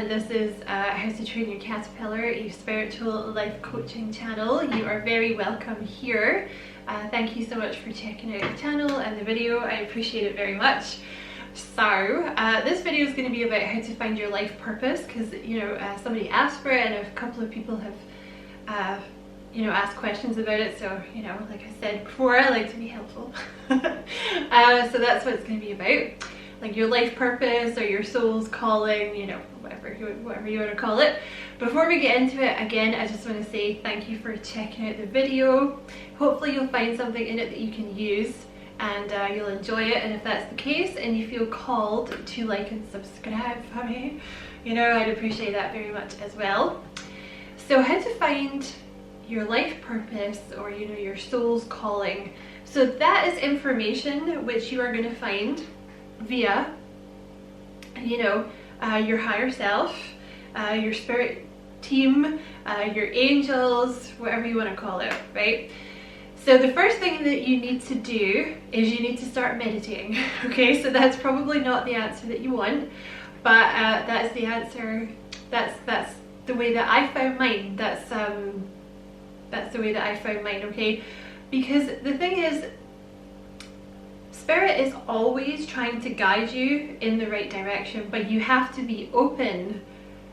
and this is How to Train Your Caterpillar, a spiritual life coaching channel. You are very welcome here. Thank you so much for checking out the channel and the video. I appreciate it very much. So this video is going to be about how to find your life purpose, because somebody asked for it and a couple of people have asked questions about it. So like I said before, I like to be helpful. So that's what it's going to be about, like your life purpose or your soul's calling, whatever you want to call it. Before we get into it, again, I just want to say thank you for checking out the video. Hopefully you'll find something in it that you can use and you'll enjoy it, and if that's the case and you feel called to like and subscribe for me, I'd appreciate that very much as well. So how to find your life purpose or your soul's calling. So that is information which you are going to find via your higher self, your spirit team, your angels, whatever you want to call it, right? So the first thing that you need to do is you need to start meditating. Okay, so that's probably not the answer that you want, but that's the answer. That's the way that I found mine. That's the way that I found mine. Okay, because the thing is, Spirit is always trying to guide you in the right direction, but you have to be open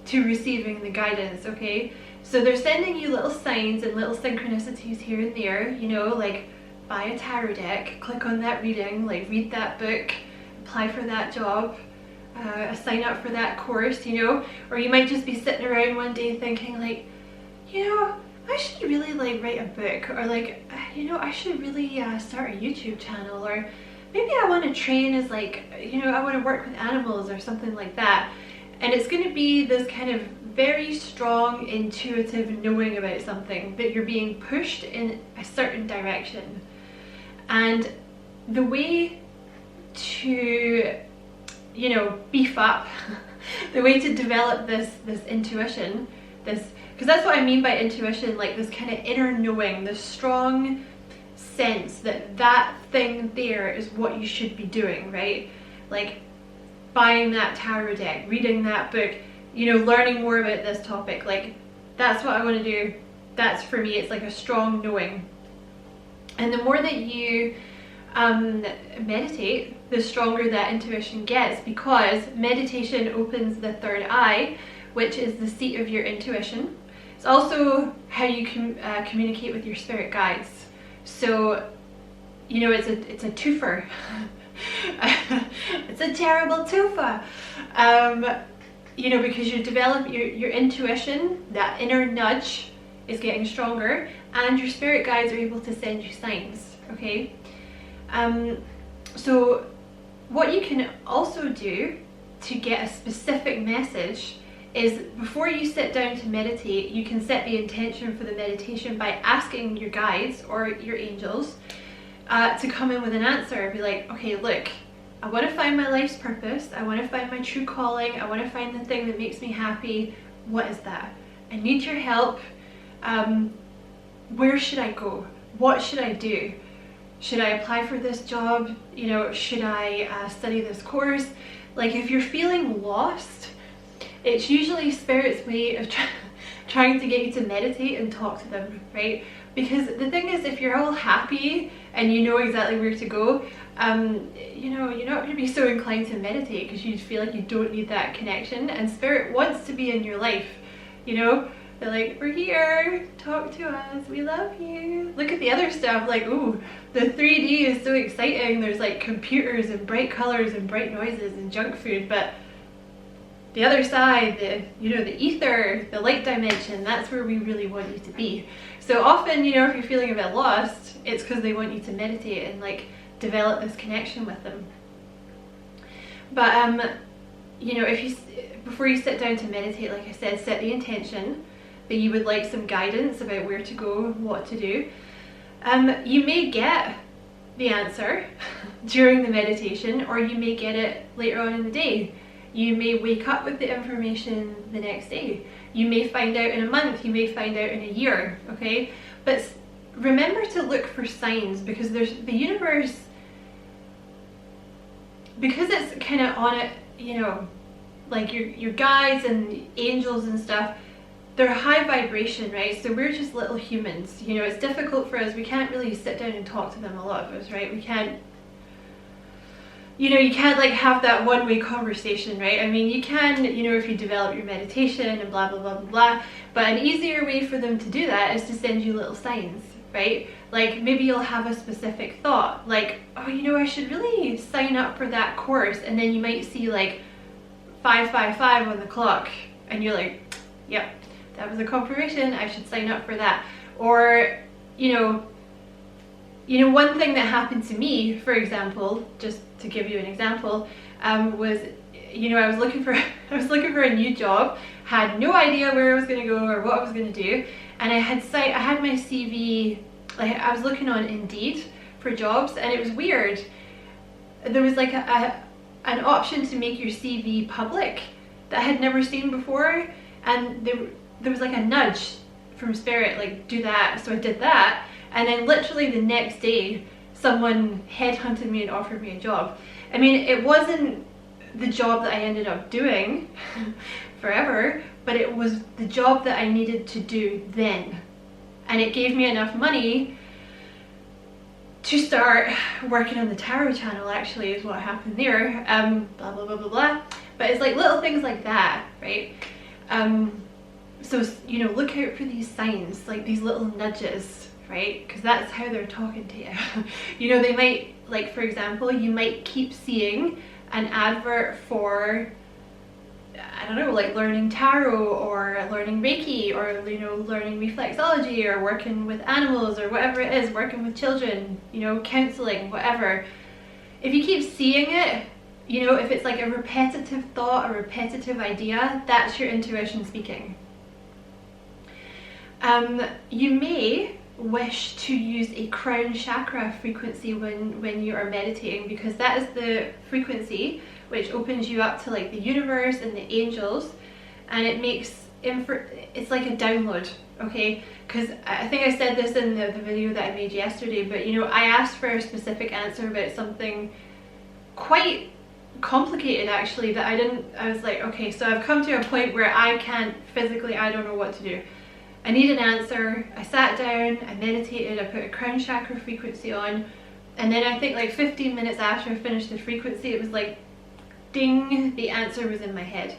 to receiving the guidance, okay? So they're sending you little signs and little synchronicities here and there, like buy a tarot deck, click on that reading, like read that book, apply for that job, sign up for that course, or you might just be sitting around one day thinking like, I should really like write a book, or like, I should really start a YouTube channel, or maybe I want to train as like, I want to work with animals or something like that. And it's going to be this kind of very strong intuitive knowing about something, that you're being pushed in a certain direction. And the way to, beef up, the way to develop this intuition, because that's what I mean by intuition, like this kind of inner knowing, this strong sense that thing there is what you should be doing, right? Like buying that tarot deck, reading that book, learning more about this topic, like that's what I want to do. That's for me, it's like a strong knowing. And the more that you meditate, the stronger that intuition gets, because meditation opens the third eye, which is the seat of your intuition. It's also how you communicate with your spirit guides. So, it's a twofer. It's a terrible twofer. Because you develop your intuition, that inner nudge is getting stronger, and your spirit guides are able to send you signs, okay? So what you can also do to get a specific message is, before you sit down to meditate, you can set the intention for the meditation by asking your guides or your angels to come in with an answer. Be like, okay, look, I want to find my life's purpose, I want to find my true calling, I want to find the thing that makes me happy. What is that? I need your help. Where should I go? What should I do? Should I apply for this job? Should I study this course? Like, if you're feeling lost, it's usually Spirit's way of trying to get you to meditate and talk to them, right? Because the thing is, if you're all happy and you know exactly where to go, you're not going to be so inclined to meditate, because you feel like you don't need that connection. And Spirit wants to be in your life, They're like, we're here, talk to us, we love you. Look at the other stuff, like, ooh, the 3D is so exciting. There's like computers and bright colors and bright noises and junk food, but the other side, the ether, the light dimension, that's where we really want you to be. So often, if you're feeling a bit lost, it's because they want you to meditate and like develop this connection with them. But before you sit down to meditate, like I said, set the intention that you would like some guidance about where to go, what to do. You may get the answer during the meditation, or you may get it later on in the day. You may wake up with the information the next day. You may find out in a month, you may find out in a year, okay? But remember to look for signs, because the universe, because it's kind of on it, like your guides and angels and stuff, they're high vibration, right? So we're just little humans, you know. It's difficult for us. We can't really sit down and talk to them, a lot of us, right? We can't, you know, you can't like have that one-way conversation, right? I mean, you can, you know, if you develop your meditation and blah blah blah blah blah, but an easier way for them to do that is to send you little signs, right? Like maybe you'll have a specific thought, like, oh, you know, I should really sign up for that course, and then you might see like 555 on the clock, and you're like, yep, that was a confirmation, I should sign up for that. Or, you know, one thing that happened to me, for example, just to give you an example, was, you know, I was looking for a new job, had no idea where I was going to go or what I was going to do, and I had my CV, like I was looking on Indeed for jobs, and it was weird. There was like an option to make your CV public that I had never seen before, and there was like a nudge from Spirit, like do that. So I did that, and then literally the next day someone headhunted me and offered me a job. I mean, it wasn't the job that I ended up doing forever, but it was the job that I needed to do then, and it gave me enough money to start working on the tarot channel, actually, is what happened there. Blah blah blah blah blah. But it's like little things like that, right? So, you know, look out for these signs, like these little nudges, right? Because that's how they're talking to you. You know, they might, like for example, you might keep seeing an advert for, I don't know, like learning tarot or learning Reiki or, you know, learning reflexology or working with animals or whatever it is, working with children, you know, counseling, whatever. If you keep seeing it, you know, if it's like a repetitive thought, a repetitive idea, that's your intuition speaking. You may wish to use a crown chakra frequency when you are meditating, because that is the frequency which opens you up to like the universe and the angels, and it makes it's like a download, okay? Because I think I said this in the video that I made yesterday, but you know, I asked for a specific answer about something quite complicated actually, that I was like, okay, so I've come to a point where I can't physically, I don't know what to do. I need an answer. I sat down, I meditated, I put a crown chakra frequency on, and then I think like 15 minutes after I finished the frequency, it was like ding, the answer was in my head.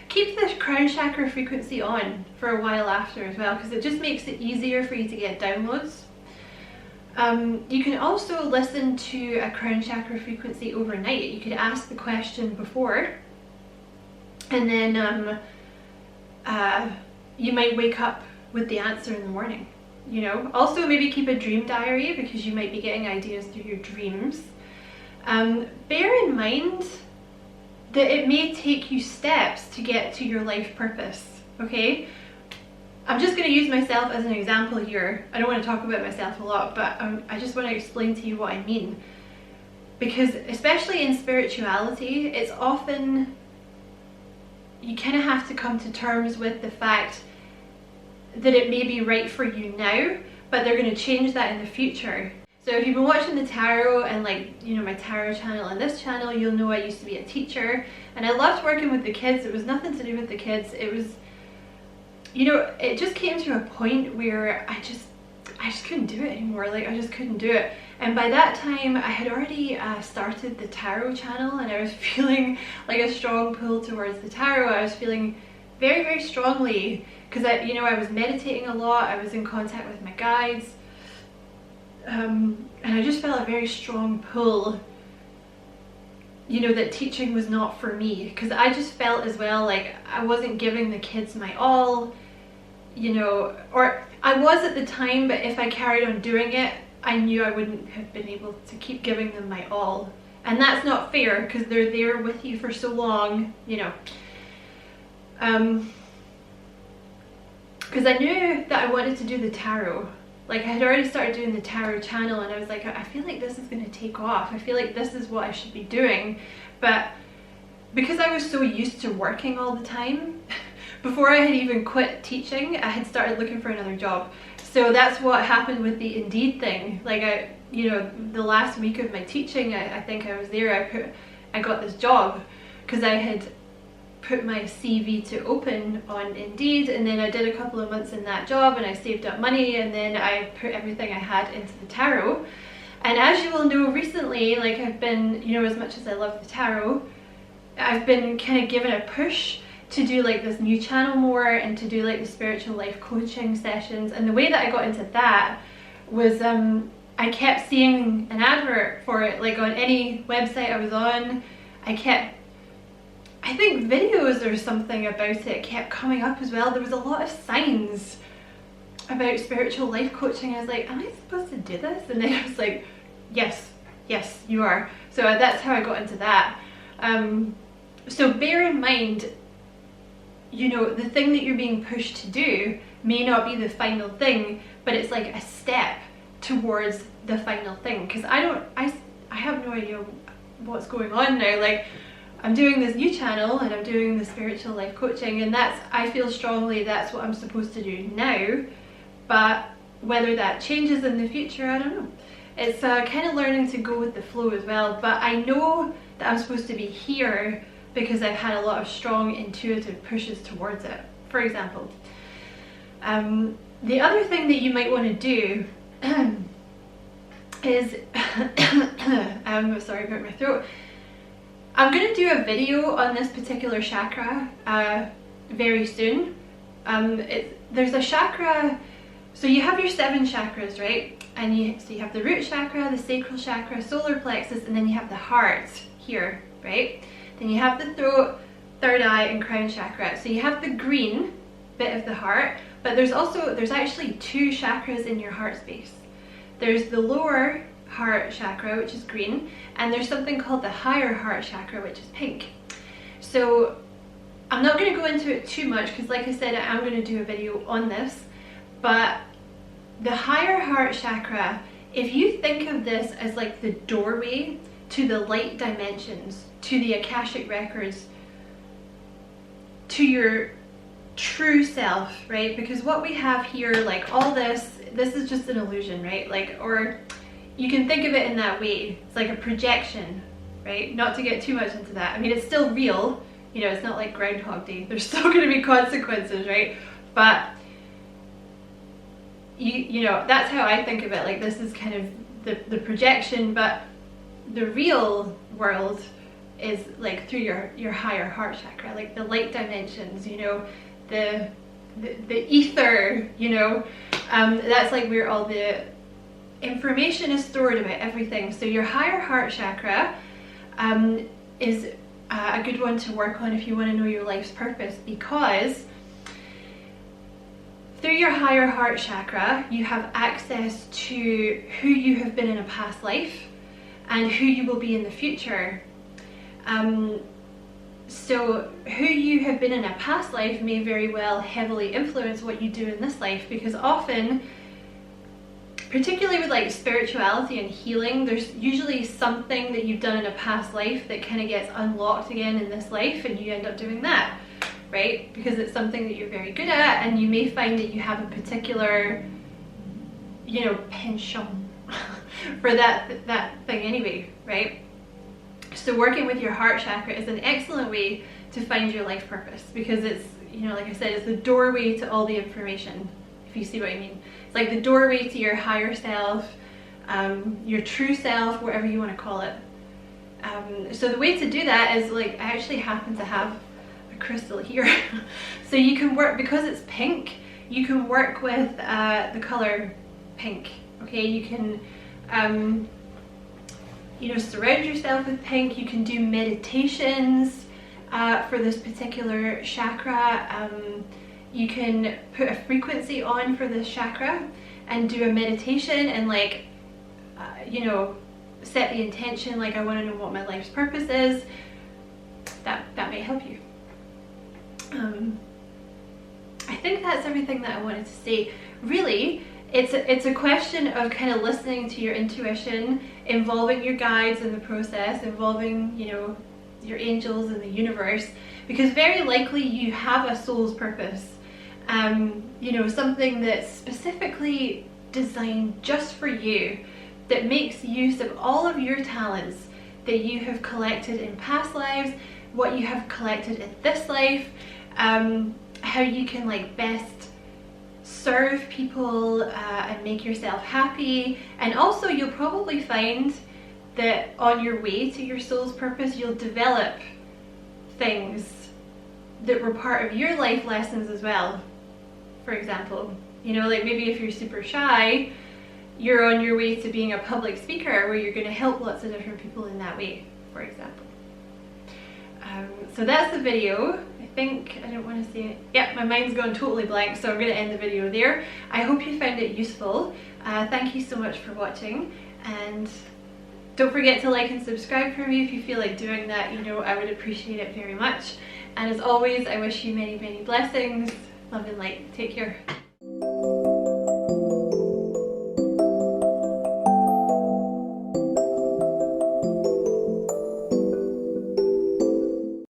Keep this crown chakra frequency on for a while after as well, because it just makes it easier for you to get downloads. You can also listen to a crown chakra frequency overnight. You could ask the question before, and then you might wake up with the answer in the morning, you know. Also maybe keep a dream diary, because you might be getting ideas through your dreams. Bear in mind that it may take you steps to get to your life purpose, okay? I'm just going to use myself as an example here. I don't want to talk about myself a lot, but I just want to explain to you what I mean. Because especially in spirituality, it's often, you kind of have to come to terms with the fact that it may be right for you now, but they're going to change that in the future. So if you've been watching the tarot and like, you know, my tarot channel and this channel, you'll know I used to be a teacher, and I loved working with the kids. It was nothing to do with the kids. It was, you know, it just came to a point where I just couldn't do it anymore. Like I just couldn't do it. And by that time I had already started the tarot channel, and I was feeling like a strong pull towards the tarot. I was feeling very, very strongly, because I was meditating a lot, I was in contact with my guides, and I just felt a very strong pull, you know, that teaching was not for me, because I just felt as well like I wasn't giving the kids my all, you know, or I was at the time, but if I carried on doing it, I knew I wouldn't have been able to keep giving them my all, and that's not fair, because they're there with you for so long, you know. Because I knew that I wanted to do the tarot. Like I had already started doing the tarot channel, and I was like, I feel like this is going to take off. I feel like this is what I should be doing. But because I was so used to working all the time, before I had even quit teaching, I had started looking for another job. So that's what happened with the Indeed thing. Like you know, the last week of my teaching, I think I was there, I got this job, because I had put my CV to open on Indeed, and then I did a couple of months in that job and I saved up money, and then I put everything I had into the tarot. And as you will know, recently, like I've been, you know, as much as I love the tarot, I've been kind of given a push to do like this new channel more and to do like the spiritual life coaching sessions. And the way that I got into that was I kept seeing an advert for it, like on any website I was on. I think videos or something about it kept coming up as well. There was a lot of signs about spiritual life coaching. I was like, am I supposed to do this? And then I was like, yes, you are. So that's how I got into that. So bear in mind, you know, the thing that you're being pushed to do may not be the final thing, but it's like a step towards the final thing. Because I have no idea what's going on now. Like, I'm doing this new channel and I'm doing the spiritual life coaching, and I feel strongly that's what I'm supposed to do now. But whether that changes in the future, I don't know. It's kind of learning to go with the flow as well. But I know that I'm supposed to be here because I've had a lot of strong intuitive pushes towards it, for example. The other thing that you might want to do is, sorry about my throat. I'm going to do a video on this particular chakra very soon. There's a chakra, so you have your 7 chakras, right? And so you have the root chakra, the sacral chakra, solar plexus, and then you have the heart here, right? Then you have the throat, third eye, and crown chakra. So you have the green bit of the heart, but there's actually 2 chakras in your heart space. There's the lower heart chakra, which is green, and there's something called the higher heart chakra, which is pink. So I'm not going to go into it too much because, like I said, I am going to do a video on this. But the higher heart chakra, if you think of this as like the doorway to the light dimensions, to the Akashic records, to your true self, right? Because what we have here, like all this is just an illusion, right? Like, or you can think of it in that way. It's like a projection, right? Not to get too much into that. I mean, it's still real, you know, it's not like Groundhog Day. There's still going to be consequences, right? But you know, that's how I think of it. Like, this is kind of the projection, but the real world is like through your higher heart chakra, like the light dimensions, you know, the ether, you know, that's like where all the information is stored about everything. So your higher heart chakra is a good one to work on if you want to know your life's purpose, because through your higher heart chakra you have access to who you have been in a past life and who you will be in the future. So who you have been in a past life may very well heavily influence what you do in this life, because often, particularly with like spirituality and healing, there's usually something that you've done in a past life that kind of gets unlocked again in this life, and you end up doing that, right? Because it's something that you're very good at, and you may find that you have a particular, you know, penchant for that thing anyway, right? So working with your heart chakra is an excellent way to find your life purpose, because it's, you know, like I said, it's the doorway to all the information, if you see what I mean. It's like the doorway to your higher self, your true self, whatever you want to call it. So the way to do that is, like, I actually happen to have a crystal here. So you can work, because it's pink, you can work with the color pink, okay? You can you know, surround yourself with pink. You can do meditations for this particular chakra. You can put a frequency on for this chakra and do a meditation and, like, you know, set the intention, like, I want to know what my life's purpose is. That may help you. I think that's everything that I wanted to say. Really, it's a question of kind of listening to your intuition, involving your guides in the process, involving, you know, your angels and the universe, because very likely you have a soul's purpose. You know, something that's specifically designed just for you, that makes use of all of your talents that you have collected in past lives, what you have collected in this life, how you can like best serve people and make yourself happy. And also you'll probably find that on your way to your soul's purpose, you'll develop things that were part of your life lessons as well. For example, you know, like maybe if you're super shy, you're on your way to being a public speaker where you're going to help lots of different people in that way, for example. So that's the video. I think, I don't want to say it. Yeah, my mind's gone totally blank, so I'm going to end the video there. I hope you found it useful. Thank you so much for watching, and don't forget to like and subscribe for me if you feel like doing that. You know, I would appreciate it very much. And as always, I wish you many, many blessings, love and light. Take care.